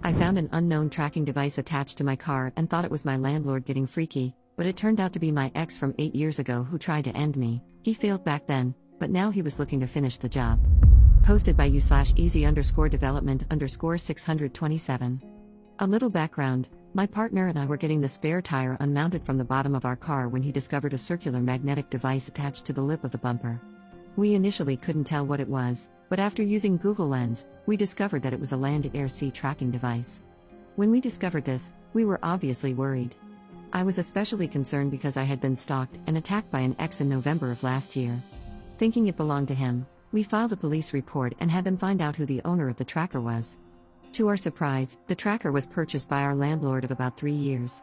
I found an unknown tracking device attached to my car and thought it was my landlord getting freaky, but it turned out to be my ex from 8 years ago who tried to end me. He failed back then, but now he was looking to finish the job. Posted by u/easy_development_627. A little background: my partner and I were getting the spare tire unmounted from the bottom of our car when he discovered a circular magnetic device attached to the lip of the bumper. We initially couldn't tell what it was, but after using Google Lens, we discovered that it was a land-air sea tracking device. When we discovered this, we were obviously worried. I was especially concerned because I had been stalked and attacked by an ex in November of last year. Thinking it belonged to him, we filed a police report and had them find out who the owner of the tracker was. To our surprise, the tracker was purchased by our landlord of about 3 years.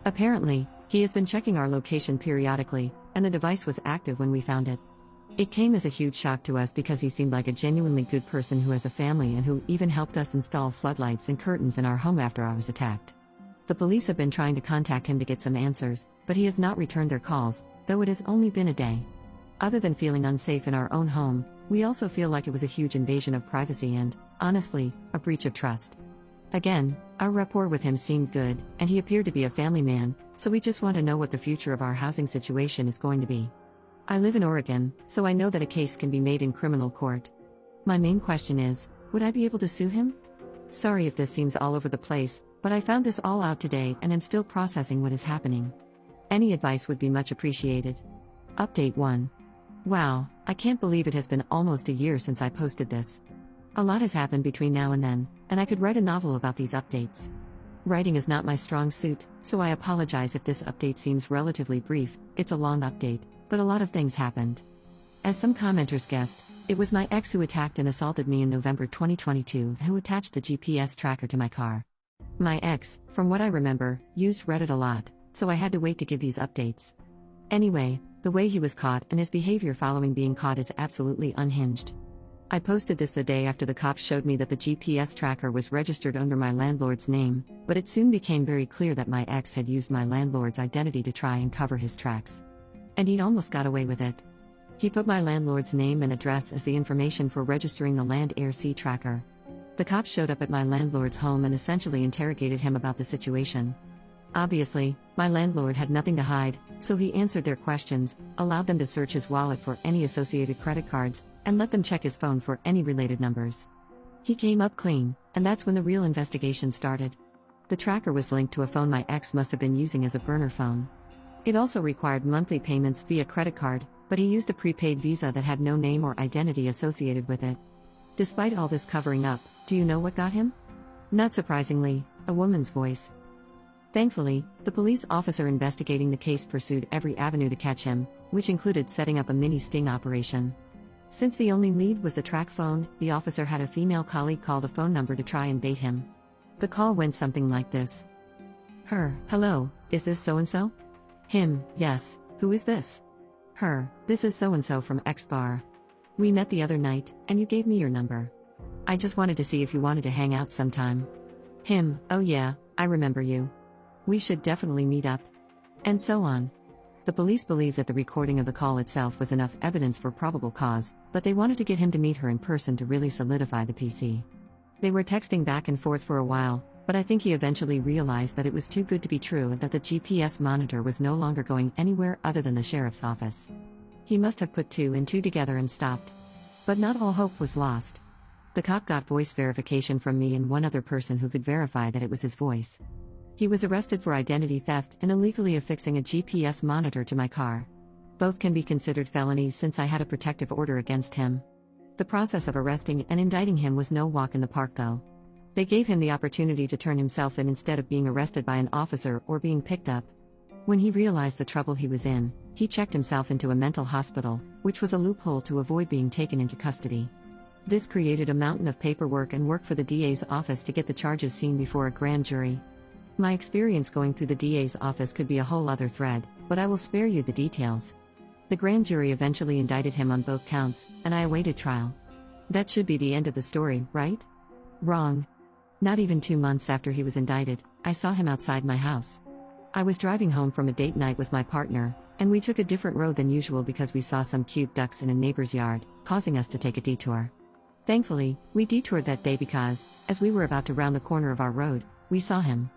Apparently, he has been checking our location periodically, and the device was active when we found it. It came as a huge shock to us because he seemed like a genuinely good person who has a family and who even helped us install floodlights and curtains in our home after I was attacked. The police have been trying to contact him to get some answers, but he has not returned their calls, though it has only been a day. Other than feeling unsafe in our own home, we also feel like it was a huge invasion of privacy and, honestly, a breach of trust. Again, our rapport with him seemed good, and he appeared to be a family man, so we just want to know what the future of our housing situation is going to be. I live in Oregon, so I know that a case can be made in criminal court. My main question is, would I be able to sue him? Sorry if this seems all over the place, but I found this all out today and am still processing what is happening. Any advice would be much appreciated. Update 1. Wow, I can't believe it has been almost a year since I posted this. A lot has happened between now and then, and I could write a novel about these updates. Writing is not my strong suit, so I apologize if this update seems relatively brief. It's a long update, but a lot of things happened. As some commenters guessed, it was my ex who attacked and assaulted me in November 2022 who attached the GPS tracker to my car. My ex, from what I remember, used Reddit a lot, so I had to wait to give these updates. Anyway, the way he was caught and his behavior following being caught is absolutely unhinged. I posted this the day after the cops showed me that the GPS tracker was registered under my landlord's name, but it soon became very clear that my ex had used my landlord's identity to try and cover his tracks. And he almost got away with it. He put my landlord's name and address as the information for registering the land-air sea tracker. The cops showed up at my landlord's home and essentially interrogated him about the situation. Obviously, my landlord had nothing to hide, so he answered their questions, allowed them to search his wallet for any associated credit cards, and let them check his phone for any related numbers. He came up clean, and that's when the real investigation started. The tracker was linked to a phone my ex must have been using as a burner phone. It also required monthly payments via credit card, but he used a prepaid Visa that had no name or identity associated with it. Despite all this covering up, do you know what got him? Not surprisingly, a woman's voice. Thankfully, the police officer investigating the case pursued every avenue to catch him, which included setting up a mini sting operation. Since the only lead was the track phone, the officer had a female colleague call the phone number to try and bait him. The call went something like this. Her: hello, is this so-and-so? Him: yes, who is this? Her: this is so-and-so from X bar. We met the other night, and you gave me your number. I just wanted to see if you wanted to hang out sometime. Him: oh yeah, I remember you. We should definitely meet up. And so on. The police believe that the recording of the call itself was enough evidence for probable cause, but they wanted to get him to meet her in person to really solidify the PC. They were texting back and forth for a while, but I think he eventually realized that it was too good to be true and that the GPS monitor was no longer going anywhere other than the sheriff's office. He must have put 2 and 2 together and stopped. But not all hope was lost. The cop got voice verification from me and one other person who could verify that it was his voice. He was arrested for identity theft and illegally affixing a GPS monitor to my car. Both can be considered felonies since I had a protective order against him. The process of arresting and indicting him was no walk in the park though. They gave him the opportunity to turn himself in instead of being arrested by an officer or being picked up. When he realized the trouble he was in, he checked himself into a mental hospital, which was a loophole to avoid being taken into custody. This created a mountain of paperwork and work for the DA's office to get the charges seen before a grand jury. My experience going through the DA's office could be a whole other thread, but I will spare you the details. The grand jury eventually indicted him on both counts, and I awaited trial. That should be the end of the story, right? Wrong. Not even 2 months after he was indicted, I saw him outside my house. I was driving home from a date night with my partner, and we took a different road than usual because we saw some cute ducks in a neighbor's yard, causing us to take a detour. Thankfully, we detoured that day because, as we were about to round the corner of our road, we saw him.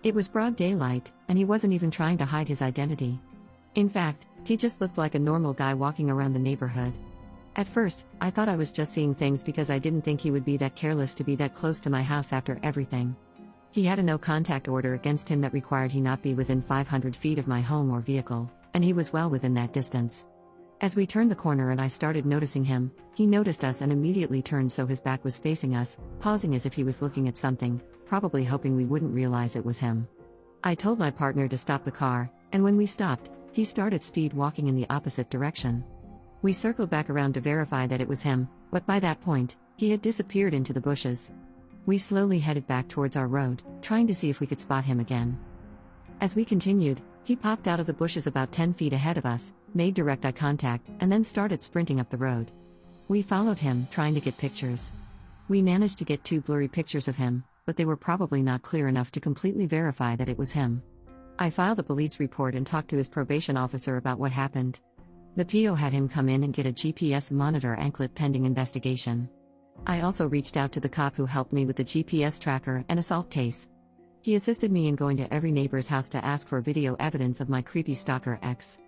It was broad daylight, and he wasn't even trying to hide his identity. In fact, he just looked like a normal guy walking around the neighborhood. At first, I thought I was just seeing things because I didn't think he would be that careless to be that close to my house after everything. He had a no-contact order against him that required he not be within 500 feet of my home or vehicle, and he was well within that distance. As we turned the corner and I started noticing him, he noticed us and immediately turned so his back was facing us, pausing as if he was looking at something, probably hoping we wouldn't realize it was him. I told my partner to stop the car, and when we stopped, he started speed walking in the opposite direction. We circled back around to verify that it was him, but by that point, he had disappeared into the bushes. We slowly headed back towards our road, trying to see if we could spot him again. As we continued, he popped out of the bushes about 10 feet ahead of us, made direct eye contact, and then started sprinting up the road. We followed him, trying to get pictures. We managed to get 2 blurry pictures of him, but they were probably not clear enough to completely verify that it was him. I filed a police report and talked to his probation officer about what happened. The PO had him come in and get a GPS monitor anklet pending investigation. I also reached out to the cop who helped me with the GPS tracker and assault case. He assisted me in going to every neighbor's house to ask for video evidence of my creepy stalker ex.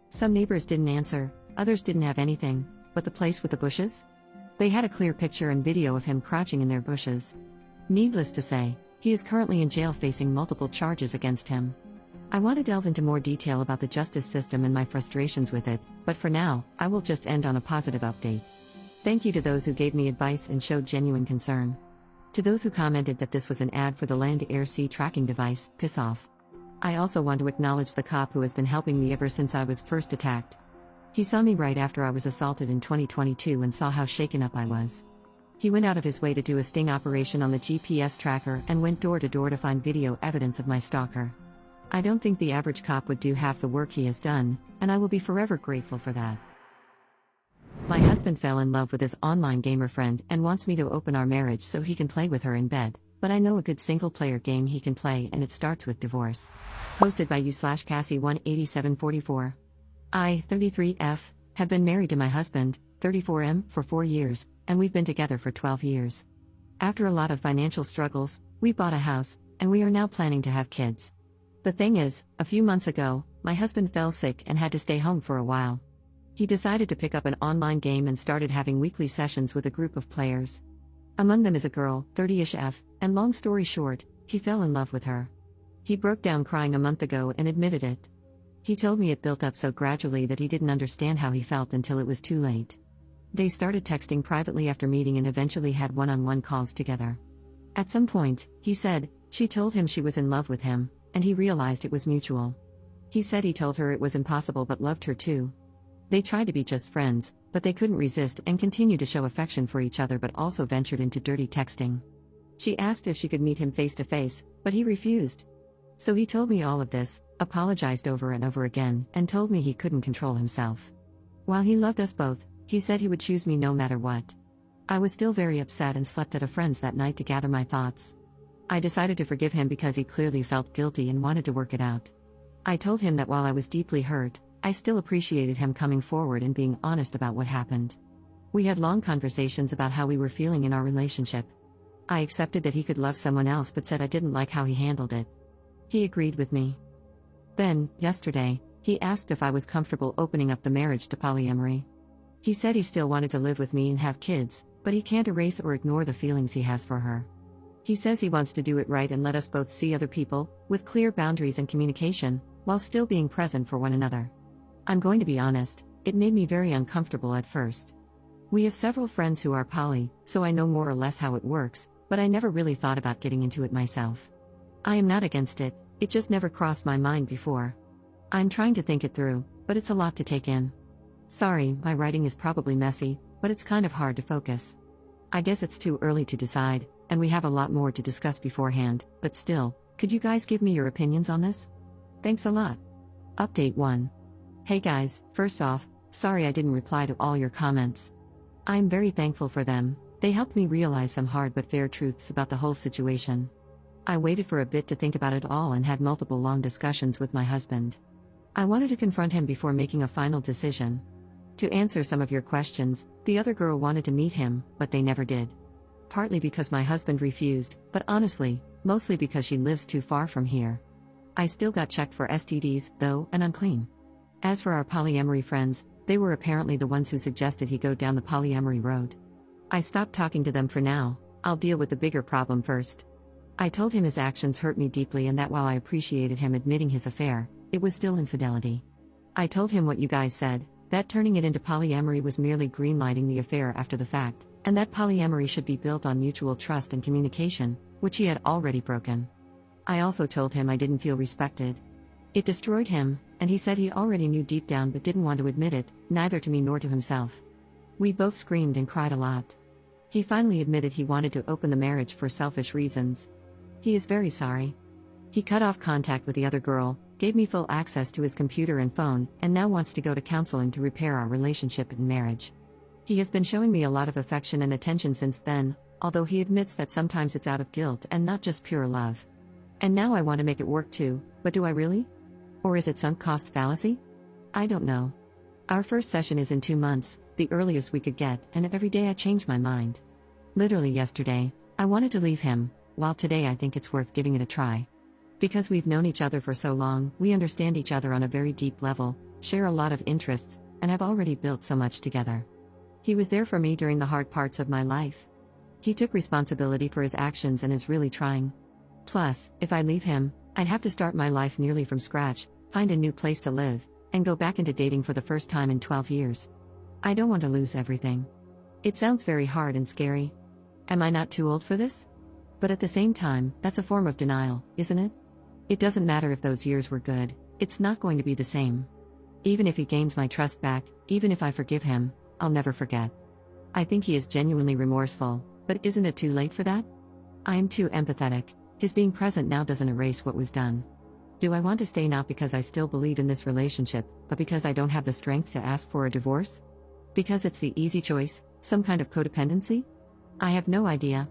Some neighbors didn't answer, others didn't have anything, but the place with the bushes? They had a clear picture and video of him crouching in their bushes. Needless to say, he is currently in jail facing multiple charges against him. I want to delve into more detail about the justice system and my frustrations with it, but for now, I will just end on a positive update. Thank you to those who gave me advice and showed genuine concern. To those who commented that this was an ad for the land-air-sea tracking device, piss off. I also want to acknowledge the cop who has been helping me ever since I was first attacked. He saw me right after I was assaulted in 2022 and saw how shaken up I was. He went out of his way to do a sting operation on the GPS tracker and went door to door to find video evidence of my stalker. I don't think the average cop would do half the work he has done, and I will be forever grateful for that. My husband fell in love with his online gamer friend and wants me to open our marriage so he can play with her in bed, but I know a good single-player game he can play and it starts with divorce. Posted by u/Cassie18744. I, 33F, have been married to my husband, 34M, for 4 years, and we've been together for 12 years. After a lot of financial struggles, we bought a house, and we are now planning to have kids. The thing is, a few months ago, my husband fell sick and had to stay home for a while. He decided to pick up an online game and started having weekly sessions with a group of players. Among them is a girl, 30-ish F, and long story short, he fell in love with her. He broke down crying a month ago and admitted it. He told me it built up so gradually that he didn't understand how he felt until it was too late. They started texting privately after meeting and eventually had one-on-one calls together. At some point, he said, she told him she was in love with him, and he realized it was mutual. He said he told her it was impossible but loved her too. They tried to be just friends, but they couldn't resist and continued to show affection for each other but also ventured into dirty texting. She asked if she could meet him face to face, but he refused. So he told me all of this, apologized over and over again, and told me he couldn't control himself. While he loved us both, he said he would choose me no matter what. I was still very upset and slept at a friend's that night to gather my thoughts. I decided to forgive him because he clearly felt guilty and wanted to work it out. I told him that while I was deeply hurt, I still appreciated him coming forward and being honest about what happened. We had long conversations about how we were feeling in our relationship. I accepted that he could love someone else but said I didn't like how he handled it. He agreed with me. Then, yesterday, he asked if I was comfortable opening up the marriage to polyamory. He said he still wanted to live with me and have kids, but he can't erase or ignore the feelings he has for her. He says he wants to do it right and let us both see other people, with clear boundaries and communication, while still being present for one another. I'm going to be honest, it made me very uncomfortable at first. We have several friends who are poly, so I know more or less how it works, but I never really thought about getting into it myself. I am not against it, it just never crossed my mind before. I'm trying to think it through, but it's a lot to take in. Sorry, my writing is probably messy, but it's kind of hard to focus. I guess it's too early to decide, and we have a lot more to discuss beforehand, but still, could you guys give me your opinions on this? Thanks a lot. Update 1. Hey guys, first off, sorry I didn't reply to all your comments. I'm very thankful for them, they helped me realize some hard but fair truths about the whole situation. I waited for a bit to think about it all and had multiple long discussions with my husband. I wanted to confront him before making a final decision. To answer some of your questions, the other girl wanted to meet him, but they never did. Partly because my husband refused, but honestly, mostly because she lives too far from here. I still got checked for STDs, though, and I'm clean. As for our polyamory friends, they were apparently the ones who suggested he go down the polyamory road. I stopped talking to them for now. I'll deal with the bigger problem first. I told him his actions hurt me deeply and that while I appreciated him admitting his affair, it was still infidelity. I told him what you guys said, that turning it into polyamory was merely greenlighting the affair after the fact, and that polyamory should be built on mutual trust and communication, which he had already broken. I also told him I didn't feel respected. It destroyed him, and he said he already knew deep down but didn't want to admit it, neither to me nor to himself. We both screamed and cried a lot. He finally admitted he wanted to open the marriage for selfish reasons. He is very sorry. He cut off contact with the other girl, gave me full access to his computer and phone, and now wants to go to counseling to repair our relationship and marriage. He has been showing me a lot of affection and attention since then, although he admits that sometimes it's out of guilt and not just pure love. And now I want to make it work too, but do I really? Or is it sunk cost fallacy? I don't know. Our first session is in 2 months, the earliest we could get, and every day I change my mind. Literally yesterday, I wanted to leave him, while today I think it's worth giving it a try. Because we've known each other for so long, we understand each other on a very deep level, share a lot of interests, and have already built so much together. He was there for me during the hard parts of my life. He took responsibility for his actions and is really trying. Plus, if I leave him, I'd have to start my life nearly from scratch, find a new place to live, and go back into dating for the first time in 12 years. I don't want to lose everything. It sounds very hard and scary. Am I not too old for this? But at the same time, that's a form of denial, isn't it? It doesn't matter if those years were good, it's not going to be the same. Even if he gains my trust back, even if I forgive him, I'll never forget. I think he is genuinely remorseful, but isn't it too late for that? I am too empathetic. His being present now doesn't erase what was done. Do I want to stay not because I still believe in this relationship, but because I don't have the strength to ask for a divorce? Because it's the easy choice, some kind of codependency? I have no idea.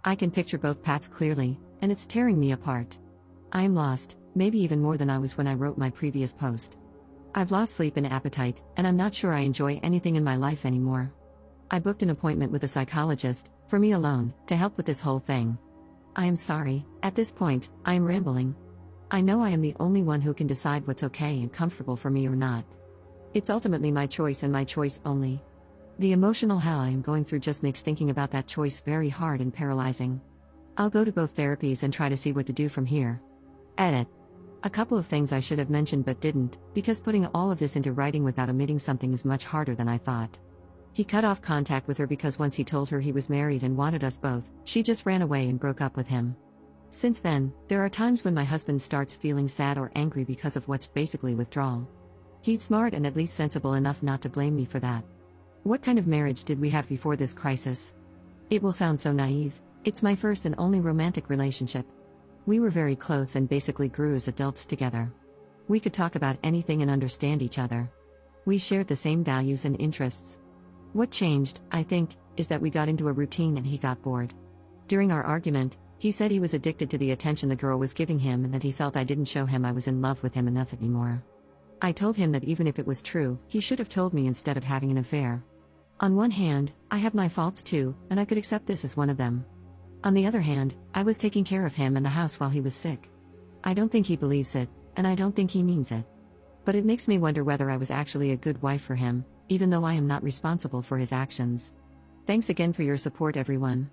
I can picture both paths clearly, and it's tearing me apart. I am lost, maybe even more than I was when I wrote my previous post. I've lost sleep and appetite, and I'm not sure I enjoy anything in my life anymore. I booked an appointment with a psychologist, for me alone, to help with this whole thing. I am sorry, at this point, I am rambling. I know I am the only one who can decide what's okay and comfortable for me or not. It's ultimately my choice and my choice only. The emotional hell I am going through just makes thinking about that choice very hard and paralyzing. I'll go to both therapies and try to see what to do from here. Edit. A couple of things I should have mentioned but didn't, because putting all of this into writing without omitting something is much harder than I thought. He cut off contact with her because once he told her he was married and wanted us both, she just ran away and broke up with him. Since then, there are times when my husband starts feeling sad or angry because of what's basically withdrawal. He's smart and at least sensible enough not to blame me for that. What kind of marriage did we have before this crisis? It will sound so naive, it's my first and only romantic relationship. We were very close and basically grew as adults together. We could talk about anything and understand each other. We shared the same values and interests. What changed, I think, is that we got into a routine and he got bored. During our argument, he said he was addicted to the attention the girl was giving him and that he felt I didn't show him I was in love with him enough anymore. I told him that even if it was true, he should have told me instead of having an affair. On one hand, I have my faults too, and I could accept this as one of them. On the other hand, I was taking care of him and the house while he was sick. I don't think he believes it, and I don't think he means it. But it makes me wonder whether I was actually a good wife for him, even though I am not responsible for his actions. Thanks again for your support, everyone.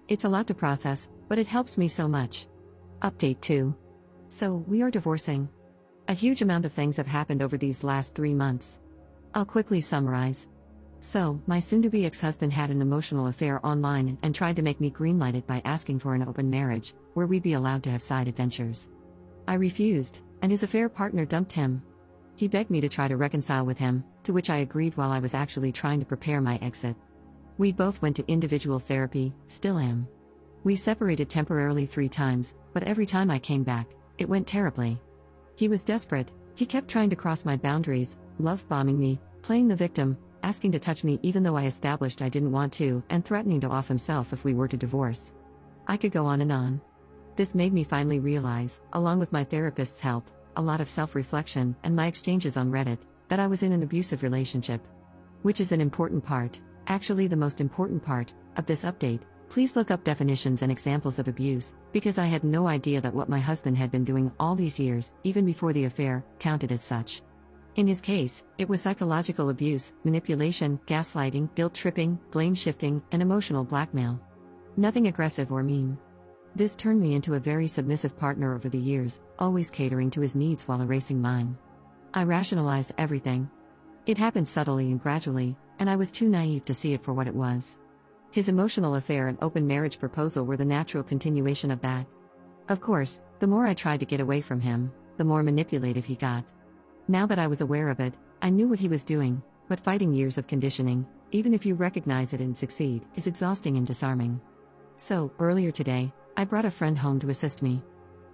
It's a lot to process, but it helps me so much. Update 2. So, we are divorcing. A huge amount of things have happened over these last 3 months. I'll quickly summarize. So, my soon-to-be ex-husband had an emotional affair online and tried to make me greenlight it by asking for an open marriage, where we'd be allowed to have side adventures. I refused, and his affair partner dumped him. He begged me to try to reconcile with him, to which I agreed while I was actually trying to prepare my exit. We both went to individual therapy, still am. We separated temporarily 3 times, but every time I came back, it went terribly. He was desperate, he kept trying to cross my boundaries, love-bombing me, playing the victim, asking to touch me even though I established I didn't want to, and threatening to off himself if we were to divorce. I could go on and on. This made me finally realize, along with my therapist's help, a lot of self-reflection, and my exchanges on Reddit, that I was in an abusive relationship. which is an important part, actually the most important part, of this update. Please look up definitions and examples of abuse, because I had no idea that what my husband had been doing all these years, even before the affair, counted as such. In his case, it was psychological abuse, manipulation, gaslighting, guilt-tripping, blame-shifting, and emotional blackmail. Nothing aggressive or mean. This turned me into a very submissive partner over the years, always catering to his needs while erasing mine. I rationalized everything. It happened subtly and gradually, and I was too naive to see it for what it was. His emotional affair and open marriage proposal were the natural continuation of that. Of course, the more I tried to get away from him, the more manipulative he got. Now that I was aware of it, I knew what he was doing, but fighting years of conditioning, even if you recognize it and succeed, is exhausting and disarming. So, earlier today, I brought a friend home to assist me.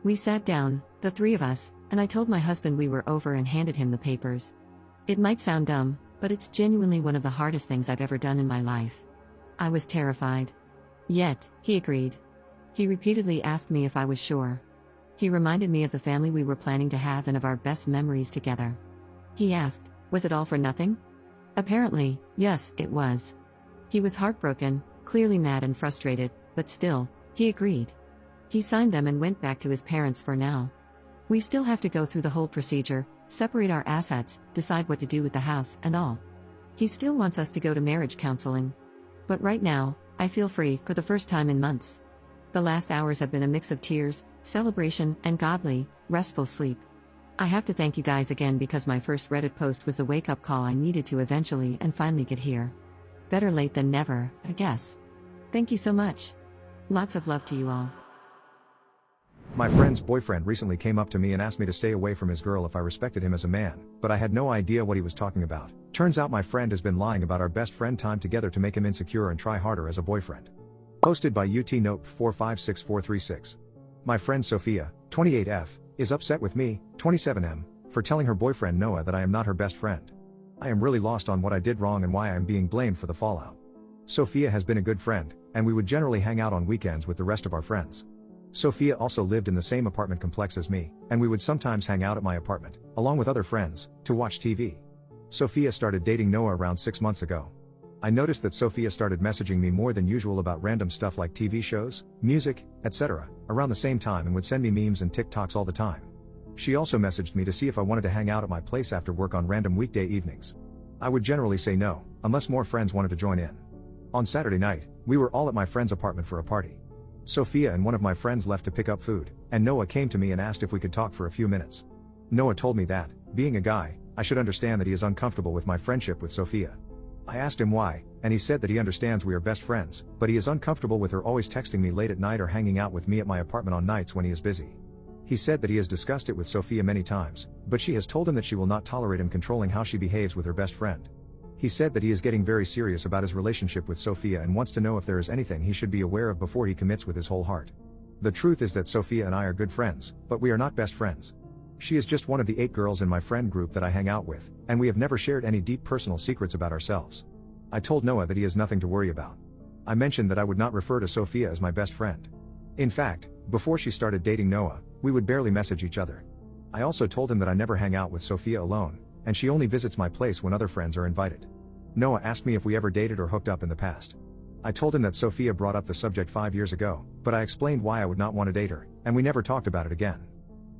We sat down, the three of us, and I told my husband we were over and handed him the papers. It might sound dumb, but it's genuinely one of the hardest things I've ever done in my life. I was terrified. Yet, he agreed. He repeatedly asked me if I was sure. He reminded me of the family we were planning to have and of our best memories together. He asked, was it all for nothing? Apparently, yes, it was. He was heartbroken, clearly mad and frustrated, but still, he agreed. He signed them and went back to his parents for now. We still have to go through the whole procedure, separate our assets, decide what to do with the house, and all. He still wants us to go to marriage counseling. But right now, I feel free for the first time in months. The last hours have been a mix of tears, celebration, and godly, restful sleep. I have to thank you guys again because my first Reddit post was the wake-up call I needed to eventually and finally get here. Better late than never, I guess. Thank you so much. Lots of love to you all. My friend's boyfriend recently came up to me and asked me to stay away from his girl if I respected him as a man, but I had no idea what he was talking about. Turns out my friend has been lying about our best friend time together to make him insecure and try harder as a boyfriend. Posted by UT Note 456436. My friend Sophia, 28F, is upset with me, 27M, for telling her boyfriend Noah that I am not her best friend. I am really lost on what I did wrong and why I am being blamed for the fallout. Sophia has been a good friend, and we would generally hang out on weekends with the rest of our friends. Sophia also lived in the same apartment complex as me, and we would sometimes hang out at my apartment, along with other friends, to watch TV. Sophia started dating Noah around 6 months ago. I noticed that Sophia started messaging me more than usual about random stuff like TV shows, music, etc., around the same time and would send me memes and TikToks all the time. She also messaged me to see if I wanted to hang out at my place after work on random weekday evenings. I would generally say no, unless more friends wanted to join in. On Saturday night, we were all at my friend's apartment for a party. Sophia and one of my friends left to pick up food, and Noah came to me and asked if we could talk for a few minutes. Noah told me that, being a guy, I should understand that he is uncomfortable with my friendship with Sophia. I asked him why, and he said that he understands we are best friends, but he is uncomfortable with her always texting me late at night or hanging out with me at my apartment on nights when he is busy. He said that he has discussed it with Sophia many times, but she has told him that she will not tolerate him controlling how she behaves with her best friend. He said that he is getting very serious about his relationship with Sophia and wants to know if there is anything he should be aware of before he commits with his whole heart. The truth is that Sophia and I are good friends, but we are not best friends. She is just one of the 8 girls in my friend group that I hang out with, and we have never shared any deep personal secrets about ourselves. I told Noah that he has nothing to worry about. I mentioned that I would not refer to Sophia as my best friend. In fact, before she started dating Noah, we would barely message each other. I also told him that I never hang out with Sophia alone, and she only visits my place when other friends are invited. Noah asked me if we ever dated or hooked up in the past. I told him that Sophia brought up the subject 5 years ago, but I explained why I would not want to date her, and we never talked about it again.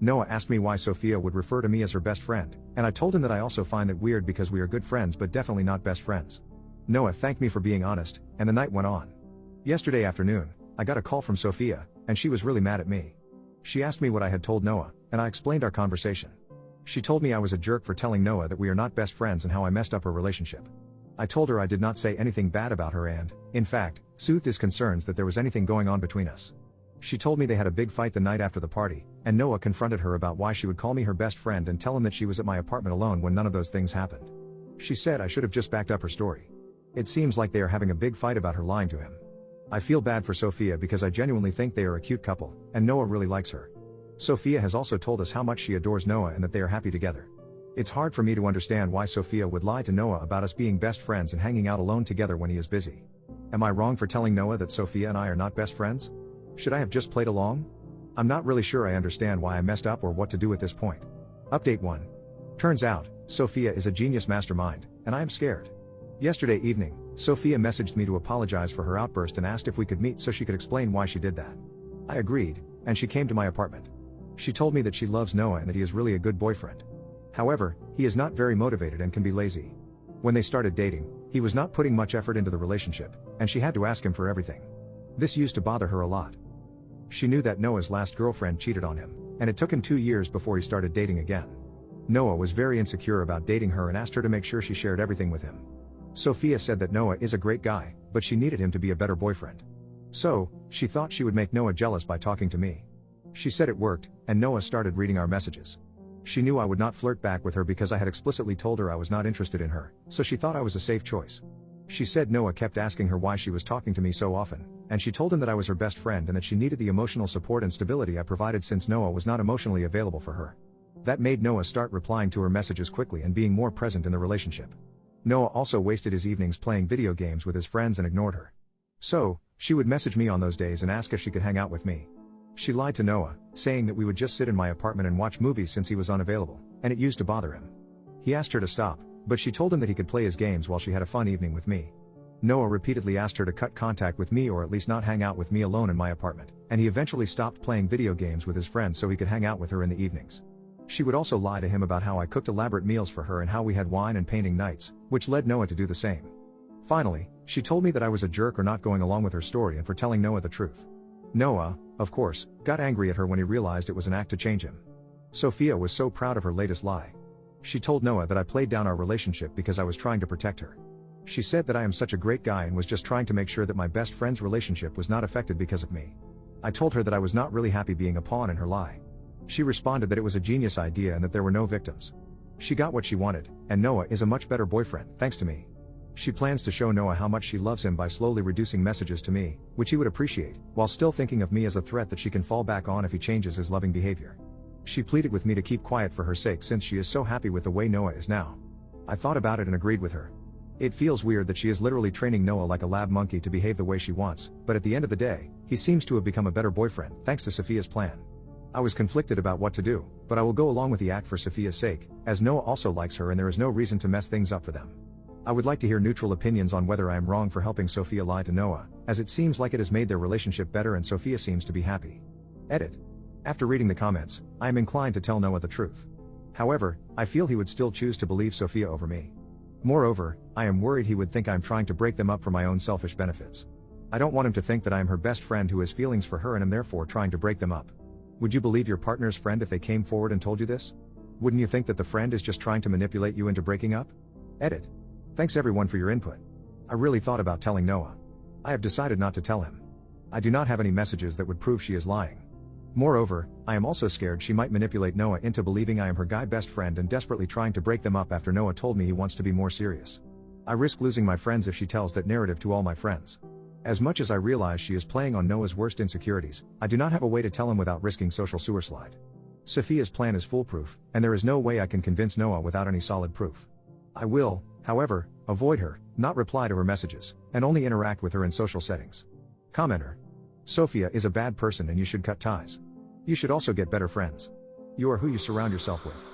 Noah asked me why Sophia would refer to me as her best friend, and I told him that I also find it weird because we are good friends but definitely not best friends. Noah thanked me for being honest, and the night went on. Yesterday afternoon, I got a call from Sophia, and she was really mad at me. She asked me what I had told Noah, and I explained our conversation. She told me I was a jerk for telling Noah that we are not best friends and how I messed up her relationship. I told her I did not say anything bad about her and, in fact, soothed his concerns that there was anything going on between us. She told me they had a big fight the night after the party, and Noah confronted her about why she would call me her best friend and tell him that she was at my apartment alone when none of those things happened. She said I should have just backed up her story. It seems like they are having a big fight about her lying to him. I feel bad for Sophia because I genuinely think they are a cute couple, and Noah really likes her. Sophia has also told us how much she adores Noah and that they are happy together. It's hard for me to understand why Sophia would lie to Noah about us being best friends and hanging out alone together when he is busy. Am I wrong for telling Noah that Sophia and I are not best friends? Should I have just played along? I'm not really sure I understand why I messed up or what to do at this point. Update 1. Turns out, Sophia is a genius mastermind, and I am scared. Yesterday evening, Sophia messaged me to apologize for her outburst and asked if we could meet so she could explain why she did that. I agreed, and she came to my apartment. She told me that she loves Noah and that he is really a good boyfriend. However, he is not very motivated and can be lazy. When they started dating, he was not putting much effort into the relationship, and she had to ask him for everything. This used to bother her a lot. She knew that Noah's last girlfriend cheated on him, and it took him 2 years before he started dating again. Noah was very insecure about dating her and asked her to make sure she shared everything with him. Sophia said that Noah is a great guy, but she needed him to be a better boyfriend. So, she thought she would make Noah jealous by talking to me. She said it worked, and Noah started reading our messages. She knew I would not flirt back with her because I had explicitly told her I was not interested in her, so she thought I was a safe choice. She said Noah kept asking her why she was talking to me so often, and she told him that I was her best friend and that she needed the emotional support and stability I provided since Noah was not emotionally available for her. That made Noah start replying to her messages quickly and being more present in the relationship. Noah also wasted his evenings playing video games with his friends and ignored her. So, she would message me on those days and ask if she could hang out with me. She lied to Noah, saying that we would just sit in my apartment and watch movies since he was unavailable, and it used to bother him. He asked her to stop, but she told him that he could play his games while she had a fun evening with me. Noah repeatedly asked her to cut contact with me or at least not hang out with me alone in my apartment, and he eventually stopped playing video games with his friends so he could hang out with her in the evenings. She would also lie to him about how I cooked elaborate meals for her and how we had wine and painting nights, which led Noah to do the same. Finally, she told me that I was a jerk for not going along with her story and for telling Noah the truth. Noah, of course, got angry at her when he realized it was an act to change him. Sophia was so proud of her latest lie. She told Noah that I played down our relationship because I was trying to protect her. She said that I am such a great guy and was just trying to make sure that my best friend's relationship was not affected because of me. I told her that I was not really happy being a pawn in her lie. She responded that it was a genius idea and that there were no victims. She got what she wanted, and Noah is a much better boyfriend, thanks to me. She plans to show Noah how much she loves him by slowly reducing messages to me, which he would appreciate, while still thinking of me as a threat that she can fall back on if he changes his loving behavior. She pleaded with me to keep quiet for her sake since she is so happy with the way Noah is now. I thought about it and agreed with her. It feels weird that she is literally training Noah like a lab monkey to behave the way she wants, but at the end of the day, he seems to have become a better boyfriend, thanks to Sophia's plan. I was conflicted about what to do, but I will go along with the act for Sophia's sake, as Noah also likes her and there is no reason to mess things up for them. I would like to hear neutral opinions on whether I am wrong for helping Sophia lie to Noah, as it seems like it has made their relationship better and Sophia seems to be happy. Edit. After reading the comments, I am inclined to tell Noah the truth. However, I feel he would still choose to believe Sophia over me. Moreover, I am worried he would think I am trying to break them up for my own selfish benefits. I don't want him to think that I am her best friend who has feelings for her and am therefore trying to break them up. Would you believe your partner's friend if they came forward and told you this? Wouldn't you think that the friend is just trying to manipulate you into breaking up? Edit. Thanks everyone for your input. I really thought about telling Noah. I have decided not to tell him. I do not have any messages that would prove she is lying. Moreover, I am also scared she might manipulate Noah into believing I am her guy best friend and desperately trying to break them up after Noah told me he wants to be more serious. I risk losing my friends if she tells that narrative to all my friends. As much as I realize she is playing on Noah's worst insecurities, I do not have a way to tell him without risking social sewer slide. Sophia's plan is foolproof, and there is no way I can convince Noah without any solid proof. I will, however, avoid her, not reply to her messages, and only interact with her in social settings. Commenter. Sophia is a bad person and you should cut ties. You should also get better friends. You are who you surround yourself with.